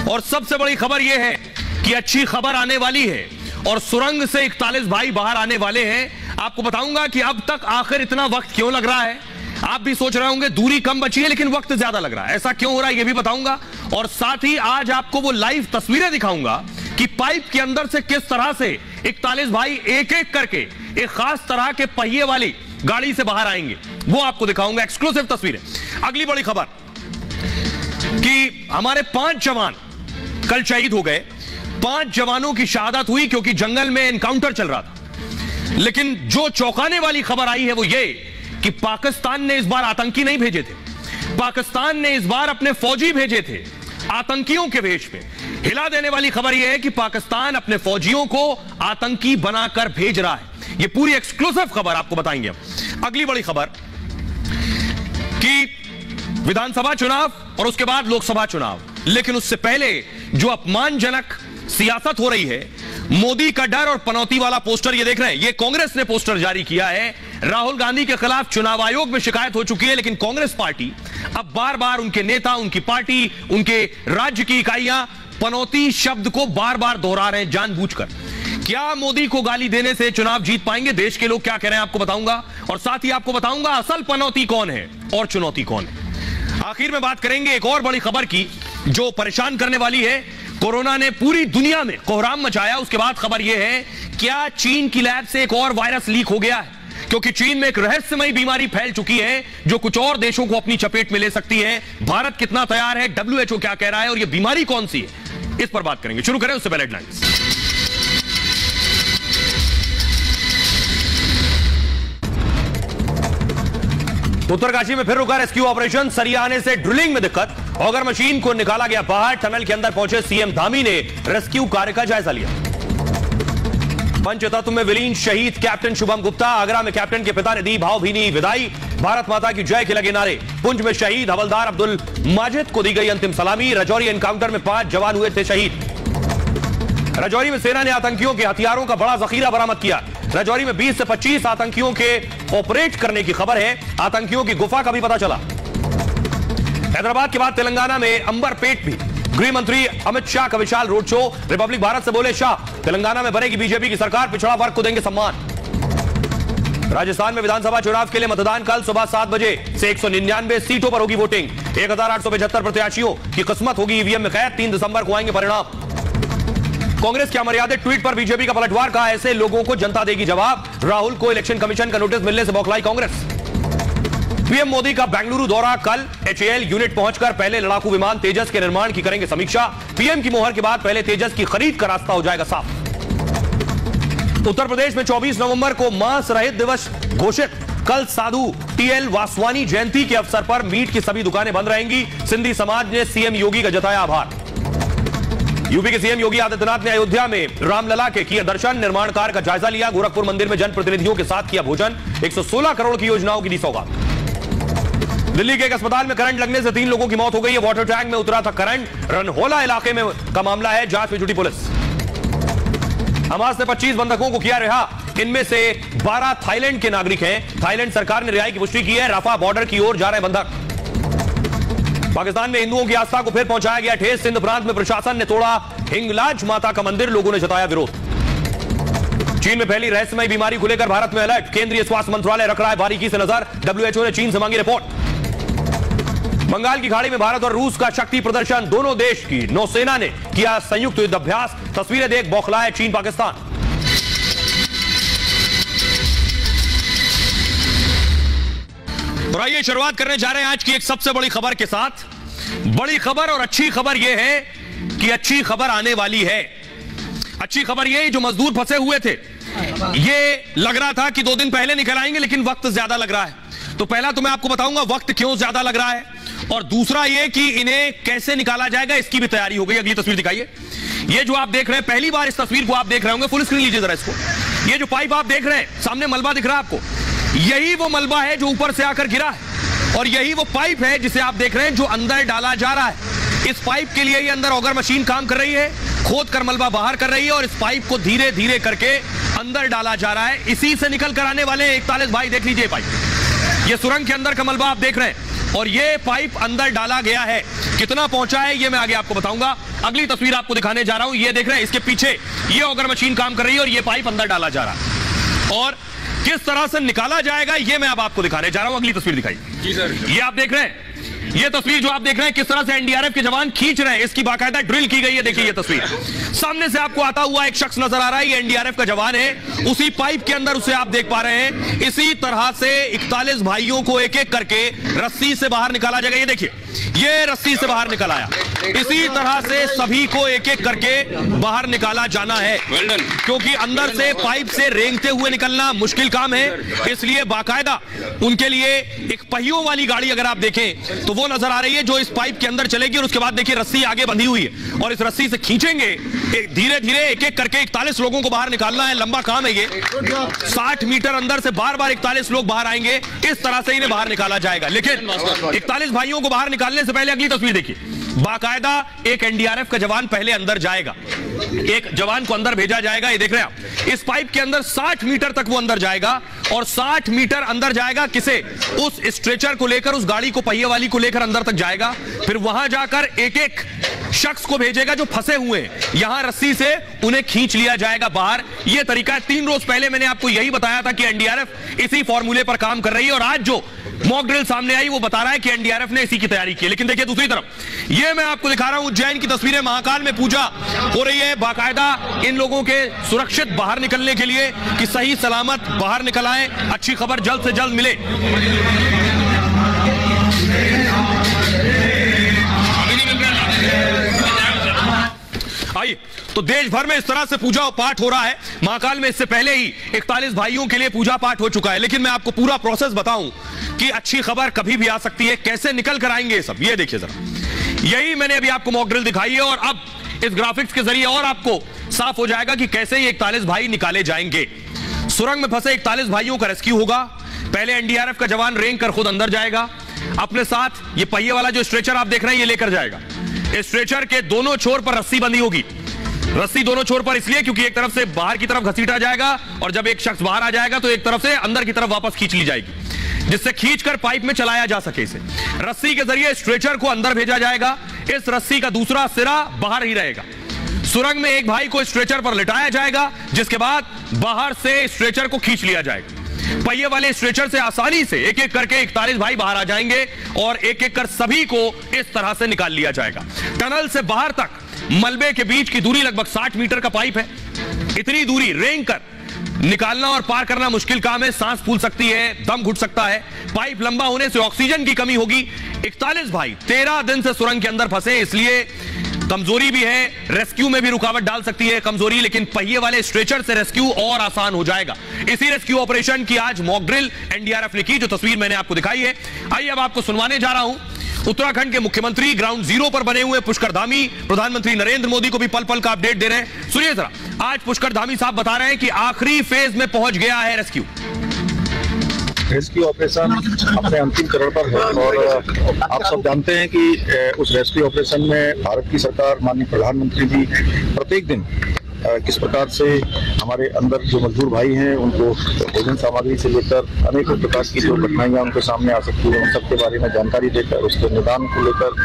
और सबसे बड़ी खबर यह है कि अच्छी खबर आने वाली है और सुरंग से 41 भाई बाहर आने वाले हैं। आपको बताऊंगा कि अब तक आखिर इतना वक्त क्यों लग रहा है। आप भी सोच रहे होंगे दूरी कम बची है लेकिन वक्त ज्यादा लग रहा है, ऐसा क्यों हो रहा है यह भी बताऊंगा। और साथ ही आज आपको वो लाइव तस्वीरें दिखाऊंगा कि पाइप के अंदर से किस तरह से 41 भाई एक एक करके एक खास तरह के पहिए वाली गाड़ी से बाहर आएंगे, वो आपको दिखाऊंगा, एक्सक्लूसिव तस्वीरें। अगली बड़ी खबर कि हमारे 5 जवान कल शहीद हो गए। 5 जवानों की शहादत हुई क्योंकि जंगल में एनकाउंटर चल रहा था। लेकिन जो चौंकाने वाली खबर आई है वो ये कि पाकिस्तान ने इस बार आतंकी नहीं भेजे थे, पाकिस्तान ने इस बार अपने फौजी भेजे थे आतंकियों के वेश में। हिला देने वाली खबर यह है कि पाकिस्तान अपने फौजियों को आतंकी बनाकर भेज रहा है। यह पूरी एक्सक्लूसिव खबर आपको बताएंगे हम। अगली बड़ी खबर कि विधानसभा चुनाव और उसके बाद लोकसभा चुनाव, लेकिन उससे पहले जो अपमानजनक सियासत हो रही है, मोदी का डर और पनौती वाला पोस्टर ये देख रहे हैं, ये कांग्रेस ने पोस्टर जारी किया है। राहुल गांधी के खिलाफ चुनाव आयोग में शिकायत हो चुकी है, लेकिन कांग्रेस पार्टी अब बार बार उनके नेता, उनकी पार्टी, उनके राज्य की इकाइयां पनौती शब्द को बार बार दोहरा रहे हैं जानबूझकर। क्या मोदी को गाली देने से चुनाव जीत पाएंगे? देश के लोग क्या कह रहे हैं आपको बताऊंगा, और साथ ही आपको बताऊंगा असल पनौती कौन है और चुनौती कौन है। आखिर में बात करेंगे एक और बड़ी खबर की जो परेशान करने वाली है। कोरोना ने पूरी दुनिया में कोहराम मचाया। उसके बाद खबर यह है क्या चीन की लैब से एक और वायरस लीक हो गया है, क्योंकि चीन में एक रहस्यमयी बीमारी फैल चुकी है जो कुछ और देशों को अपनी चपेट में ले सकती है। भारत कितना तैयार है, WHO क्या कह रहा है और यह बीमारी कौन सी है, इस पर बात करेंगे। शुरू करें उससे पहले हेडलाइंस। उत्तरकाशी में फिर रुका रेस्क्यू ऑपरेशन। सरिया आने से ड्रिलिंग में दिक्कत, ऑगर मशीन को निकाला गया बाहर। टनल के अंदर पहुंचे सीएम धामी ने रेस्क्यू कार्य का जायजा लिया। पंचतत्व में विलीन शहीद कैप्टन शुभम गुप्ता, आगरा में कैप्टन के पिता ने दी भावभीनी विदाई। भारत माता की जय के लगे नारे। पुंछ में शहीद हवलदार अब्दुल माजिद को दी गई अंतिम सलामी। रजौरी एनकाउंटर में 5 जवान हुए थे शहीद। रजौरी में सेना ने आतंकियों के हथियारों का बड़ा जखीरा बरामद किया। रजौरी में 20 से 25 आतंकियों के ऑपरेट करने की खबर है। आतंकियों की गुफा का भी पता चला। हैदराबाद के बाद तेलंगाना में अंबरपेट भी गृह मंत्री अमित शाह का विशाल रोड शो। रिपब्लिक भारत से बोले शाह, तेलंगाना में बनेगी बीजेपी की सरकार, पिछड़ा वर्ग को देंगे सम्मान। राजस्थान में विधानसभा चुनाव के लिए मतदान कल सुबह 7 बजे से 199 सीटों पर होगी वोटिंग। 1875 प्रत्याशियों की किस्मत होगी ईवीएम में कैद। 3 दिसंबर को आएंगे परिणाम। कांग्रेस के अमर्यादित ट्वीट पर बीजेपी का पलटवार, कहा ऐसे लोगों को जनता देगी जवाब। राहुल को इलेक्शन कमीशन का नोटिस मिलने से बौखलाई कांग्रेस। पीएम मोदी का बेंगलुरु दौरा कल। HAL यूनिट पहुंचकर पहले लड़ाकू विमान तेजस के निर्माण की करेंगे समीक्षा। पीएम की मोहर के बाद पहले तेजस की खरीद का रास्ता हो जाएगा साफ। उत्तर प्रदेश में 24 नवंबर को मांस रहित दिवस घोषित। कल साधु TL वासवानी जयंती के अवसर पर मीट की सभी दुकानें बंद रहेंगी। सिंधी समाज ने सीएम योगी का जताया आभार। यूपी के सीएम योगी आदित्यनाथ ने अयोध्या में रामलला के किए दर्शन, निर्माण कार्य का जायजा लिया। गोरखपुर मंदिर में जनप्रतिनिधियों के साथ किया भोजन। 116 करोड़ की योजनाओं की दी सौगात। दिल्ली के एक अस्पताल में करंट लगने से 3 लोगों की मौत हो गई है। वाटर टैंक में उतरा था करंट। रनहोला इलाके में का मामला है, जांच में जुटी पुलिस। हमास ने 25 बंधकों को किया रिहा। इनमें से 12 थाईलैंड के नागरिक हैं। थाईलैंड सरकार ने रिहाई की पुष्टि की है। रफा बॉर्डर की ओर जा रहे बंधक। पाकिस्तान में हिंदुओं की आस्था को फिर पहुंचाया गया ठेस। सिंध प्रांत में प्रशासन ने तोड़ा हिंगलाज माता का मंदिर, लोगों ने जताया विरोध। चीन में फैली रहस्यमयी बीमारी को लेकर भारत में अलर्ट। केंद्रीय स्वास्थ्य मंत्रालय रख रहा है बारीकी से नजर। WHO ने चीन से मांगी रिपोर्ट। बंगाल की खाड़ी में भारत और रूस का शक्ति प्रदर्शन। दोनों देश की नौसेना ने किया संयुक्त युद्ध अभ्यास। तस्वीरें देख बौखलाए चीन पाकिस्तान। और आइए शुरुआत करने जा रहे हैं आज की एक सबसे बड़ी खबर के साथ। बड़ी खबर और अच्छी खबर यह है कि अच्छी खबर आने वाली है। अच्छी खबर यह जो मजदूर फंसे हुए थे, ये लग रहा था कि 2 दिन पहले निकल आएंगे, लेकिन वक्त ज्यादा लग रहा है। तो पहला तो मैं आपको बताऊंगा वक्त क्यों ज्यादा लग रहा है, और दूसरा यह कि इन्हें कैसे निकाला जाएगा इसकी भी तैयारी हो गई। अगली तस्वीर दिखाइए। ये जो आप देख रहे हैं, पहली बार इस तस्वीर को आप देख रहे होंगे, फुल स्क्रीन लीजिए जरा इसको। ये जो पाइप आप देख रहे हैं, सामने मलबा दिख रहा है आपको, यही वो मलबा है जो ऊपर से आकर गिरा है, और यही वो पाइप है जिसे आप देख रहे हैं जो अंदर डाला जा रहा है। इस पाइप के लिए ही अंदर ऑगर मशीन काम कर रही है, खोद कर मलबा बाहर कर रही है, और इस पाइप को धीरे धीरे करके अंदर डाला जा रहा है। इसी से निकल कर आने वाले 41 भाई, देख लीजिए पाइप, ये सुरंग के अंदर का मलबा आप देख रहे हैं। और ये पाइप अंदर डाला गया है। कितना पहुंचा है ये मैं आगे आपको बताऊंगा। अगली तस्वीर आपको दिखाने जा रहा हूं। ये देख रहे हैं, इसके पीछे ये ऑगर मशीन काम कर रही है और ये पाइप अंदर डाला जा रहा है और किस तरह से निकाला जाएगा ये मैं अब आपको दिखाने जा रहा हूं। अगली तस्वीर दिखाई। जी सर। ये आप देख रहे हैं, ये तस्वीर जो आप देख रहे हैं किस तरह से एनडीआरएफ के जवान खींच रहे हैं, इसकी बाकायदा ड्रिल की गई है। देखिए ये तस्वीर सामने से आपको आता हुआ एक शख्स नजर आ रहा है, ये एनडीआरएफ का जवान है। उसी पाइप के अंदर उसे आप देख पा रहे हैं। इसी तरह से 41 भाइयों को एक एक करके रस्सी से बाहर निकाला जाएगा। ये देखिए, ये रस्सी से बाहर निकल आया। इसी तरह से सभी को एक एक करके बाहर निकाला जाना है, क्योंकि अंदर से पाइप से रेंगते हुए निकलना मुश्किल काम है। इसलिए बाकायदा उनके लिए एक पहियों वाली गाड़ी अगर आप देखें तो वो नजर आ रही है, जो इस पाइप के अंदर चलेगी और उसके बाद देखिए रस्सी आगे बंधी हुई है और इस रस्सी से खींचेंगे। धीरे धीरे एक एक करके 41 लोगों को बाहर निकालना है। लंबा काम है ये। 60 मीटर अंदर से बार बार 41 लोग बाहर आएंगे। इस तरह से इन्हें बाहर निकाला जाएगा। लेकिन 41 भाइयों को बाहर निकालने से पहले अगली तस्वीर देखिए। बाकायदा एक एनडीआरएफ का जवान पहले अंदर जाएगा, एक जवान को अंदर भेजा जाएगा। ये देख रहे हैं आप, इस पाइप के अंदर 60 मीटर तक वो अंदर जाएगा और 60 मीटर अंदर जाएगा किसे? उस स्ट्रेचर को लेकर, उस गाड़ी को पहिए वाली को लेकर अंदर तक जाएगा। फिर वहां जाकर एक एक शख्स को भेजेगा जो फंसे हुए हैं, यहां रस्सी से उन्हें खींच लिया जाएगा बाहर। यह तरीका है। 3 रोज पहले मैंने आपको यही बताया था कि एनडीआरएफ इसी फॉर्मूले पर काम कर रही है और आज जो मॉक ड्रिल सामने आई वो बता रहा है कि एनडीआरएफ ने इसी की तैयारी की है। लेकिन देखिए दूसरी तरफ ये मैं आपको दिखा रहा हूं उज्जैन की तस्वीरें। महाकाल में पूजा हो रही है। बाकायदा इन लोगों के सुरक्षित बाहर निकलने के लिए कि सही सलामत बाहर निकल आए, अच्छी खबर जल्द से जल्द मिले। आइए, तो देश भर में इस तरह से पूजा पाठ हो रहा है। महाकाल में इससे पहले ही 41 भाइयों के लिए पूजा पाठ हो चुका है। लेकिन मैं आपको पूरा प्रोसेस बताऊं कि अच्छी खबर कभी भी आ सकती है, कैसे निकल कर आएंगे ये सब। ये देखिए जरा, यही मैंने अभी आपको मॉक ड्रिल दिखाई है और अब इस ग्राफिक्स के जरिए और आपको साफ हो जाएगा कि कैसे ये 41 भाई निकाले जाएंगे। सुरंग में फंसे 41 भाइयों का रेस्क्यू होगा। पहले एनडीआरएफ का जवान रेंग कर खुद अंदर जाएगा, अपने साथ ये पहिए वाला जो स्ट्रेचर आप देख रहे हैं ये लेकर जाएगा। इस स्ट्रेचर के दोनों छोर पर रस्सी बंधी होगी। रस्सी दोनों छोर पर इसलिए क्योंकि एक तरफ से बाहर की तरफ घसीटा जाएगा और जब एक शख्स बाहर आ जाएगा तो एक तरफ से अंदर की तरफ वापस खींच ली जाएगी, जिससे खींचकर पाइप में चलाया जा सके। इसे रस्सी के जरिए स्ट्रेचर को अंदर भेजा जाएगा। इस रस्सी का दूसरा सिरा बाहर ही रहेगा। सुरंग में एक भाई को स्ट्रेचर पर लिटाया जाएगा, जिसके बाद बाहर से स्ट्रेचर को खींच लिया जाएगा। पहिए वाले स्ट्रेचर से आसानी से एक एक करके 41 भाई बाहर आ जाएंगे और एक एक कर सभी को इस तरह से निकाल लिया जाएगा। टनल से बाहर तक मलबे के बीच की दूरी लगभग 60 मीटर का पाइप है। इतनी दूरी रेंग कर निकालना और पार करना मुश्किल काम है। सांस फूल सकती है, दम घुट सकता है। पाइप लंबा होने से ऑक्सीजन की कमी होगी। 41 भाई 13 दिन से सुरंग के अंदर फंसे, इसलिए कमजोरी भी है। रेस्क्यू में भी रुकावट डाल सकती है कमजोरी, लेकिन पहिए वाले स्ट्रेचर से रेस्क्यू और आसान हो जाएगा। इसी रेस्क्यू ऑपरेशन की आज मॉक ड्रिल एनडीआरएफ ने की, जो तस्वीर मैंने आपको दिखाई है। आइए अब आपको सुनवाने जा रहा हूं उत्तराखंड के मुख्यमंत्री ग्राउंड जीरो पर बने हुए पुष्कर धामी। प्रधानमंत्री नरेंद्र मोदी को भी पल पल का अपडेट दे रहे हैं। सुनिए जरा, आज पुष्कर धामी साहब बता रहे हैं कि आखिरी फेज में पहुंच गया है रेस्क्यू। रेस्क्यू ऑपरेशन अपने अंतिम चरण पर है और आप सब जानते हैं कि उस रेस्क्यू ऑपरेशन में भारत की सरकार, माननीय प्रधानमंत्री जी प्रत्येक दिन किस प्रकार से हमारे अंदर जो मजदूर भाई हैं उनको भोजन सामग्री से लेकर अनेकों प्रकार की जो कठिनाइयां उनके सामने आ सकती है उन सब के बारे में जानकारी देकर उसके निदान को लेकर